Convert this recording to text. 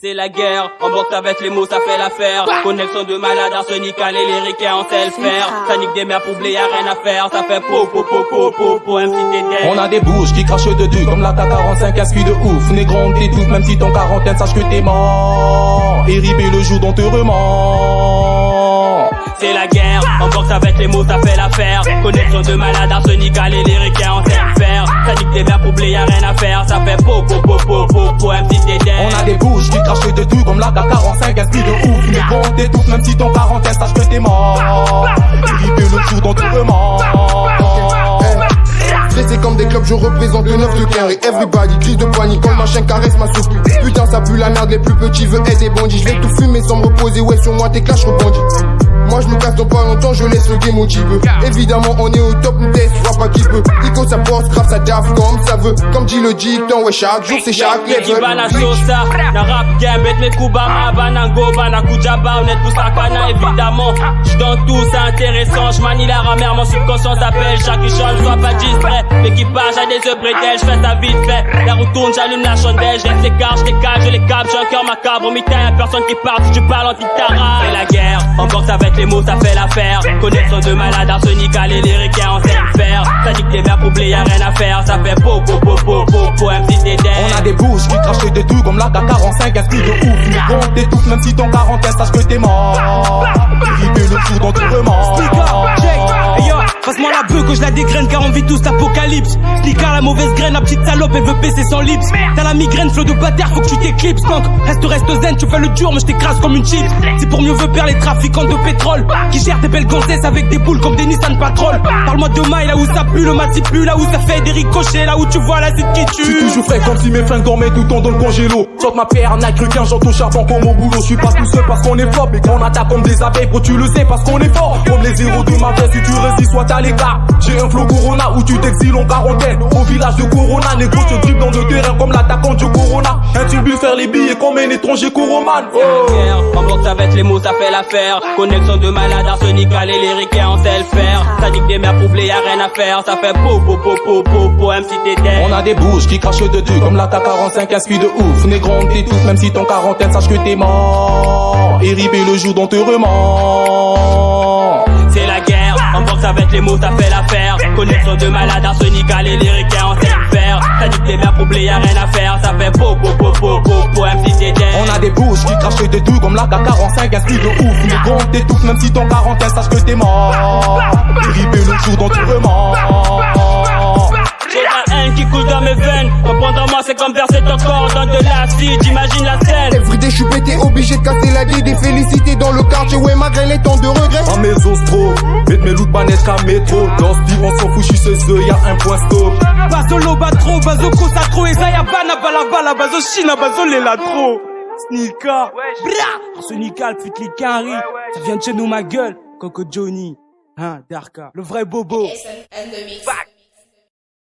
C'est la guerre, en boxe avec les mots ça fait l'affaire. Connexion de malade, arsenical et lyrique en self-faire. Ça nique des mères poublées, y'a rien à faire. Ça fait po po po po po po MC t'es. On a des bouches qui crachent de deux comme la K45 casse-cuit de ouf. Négro on t'étouffe même si ton quarantaine sache que t'es mort. Et ribé le jour dont te rement. C'est la guerre, en boxe avec les mots ça fait l'affaire. Connexion de malade, arsenical et lyrique en self-faire. Ça nique des mères poublées, y'a rien à faire. Ça fait po po po po po po MC t'es. On a des bouches qui crachent de tout comme la K45 casse-cuit de ouf. Négro on t'étouffe même si ton quarantaine sache que t'es mort. Et ribé le jour dont te rement. Stressé comme des clubs, je représente le 9 de Quinry. Everybody, crise de poignée, quand ma chien caresse ma soupe. Putain, ça pue la merde, les plus petits veulent être des bandits. Je vais tout fumer sans me reposer, ouais, sur moi tes clashs rebondis. Moi je me casse dans pas longtemps, je laisse le game motivé. Évidemment, on est au top, nous test, je vois pas qui peut. Ico, ça porte, scrap, ça daf comme ça veut. Comme dit le dicton, ouais, chaque jour c'est chaque level. Bana Sosa, na rap game, bet mes Kubama, Banango, Bana Kujaba, on est tous à Kana, évidemment. J'suis dans tout, c'est intéressant. J'manie la ramère, mon subconscient s'appelle Jacques Richon, sois pas distrait. L'équipage a des œufs bretelles, j'fais ça vite fait. La roue tourne, j'allume la chandelle, j'laisse les cartes, j'les cale, je les capte, j'ai un cœur macabre. Au mitin, y'a personne qui parle, si tu parles en titara. C'est la guerre, en boxe avec les mots, ça fait l'affaire. Connexion de malade, arsenical et lyrique en self-faire. Ça dit que les mères poublées, y'a rien à faire. Ça fait po po po po po po MC t'es. On a des bouches qui crachent de tout comme la K45 casse-cuit de ouf. Négro on t'étouffe même si ton quarantaine sache que t'es mort. Et ribé le jour dont te rement. Passe-moi la beuh que je la dégraine car on vit tous l'apocalypse. Snika la mauvaise graine, la petite salope elle veut baisser sans lips. T'as la migraine, flot de bâtard, faut que tu t'éclipses. Donc reste zen, tu fais le dur mais je t'écrase comme une chip. C'est pour mieux faire les trafiquants de pétrole qui gèrent des belles gonzesses avec des boules comme des Nissan Patrol. Parle-moi de maille là où ça pue, le mati pue, là où ça fait des ricochets, là où tu vois l'acide qui tue. J'suis toujours frais comme si mes fringues dormaient tout le temps dans le congélo. Saute ma paire, n'a cru qu'un j'entends charbon comme au boulot. J'suis pas tout seul parce qu'on est fort, mais qu'on attaque comme des abeilles, bro tu le sais parce qu'on est fort. Comme les héros de ma vie, si tu résistes, soit à l'écart. J'ai un flow Corona où tu t'exiles en quarantaine. Au village de Corona, négro se dribble dans le terrain comme l'attaquant du Corona. Un tubu faire les billets comme un étranger Coroman. En boxe avec les mots ça fait l'affaire. Connexion de malade, arsenical et lyrique en self-faire. Ça dit que des mères poublées, y'a rien à faire. Ça fait po po po po po po MC t'es. On a des bouches qui crachent de tout comme la K45 casse-cuit de ouf. Négro on t'étouffe même si ton quarantaine sache que t'es mort. Et ribé le jour dont te rement. C'est la guerre, en boxe avec les mots ça fait l'affaire. Connexion de malade, arsenical et lyrique en self-faire. Ça dit que les mères poublées, y'a rien à faire. Ça fait po po po po po po MC t'es. On a des bouches qui crachent de tout comme la K45 casse-cuit de ouf. Négro on t'étouffe même si ton quarantaine sache que t'es mort. Et ribé le jour dont tu rement. J'ai la haine qui coule dans mes veines. Reprendre moi c'est comme verser ton corps dans de l'acide. J'imagine la scène. Everyday, j'suis pété, obligé de casser la gueule. Des félicités dans le quartier, ouais, malgré les temps de regret. À mes ostros, mettre mes loups de manette qu'à métro. Dans ce on s'en fout, j'suis chez eux, y'a un point stop. Basolo batro, bazoko satro, Ezaya bana balabala, bazo china, bazole la trop. Snika, bra, arsenical, fit les Quinry. Ça vient de chez nous ma gueule, Coco Johnny, hein, Darka, le vrai bobo. And the mix.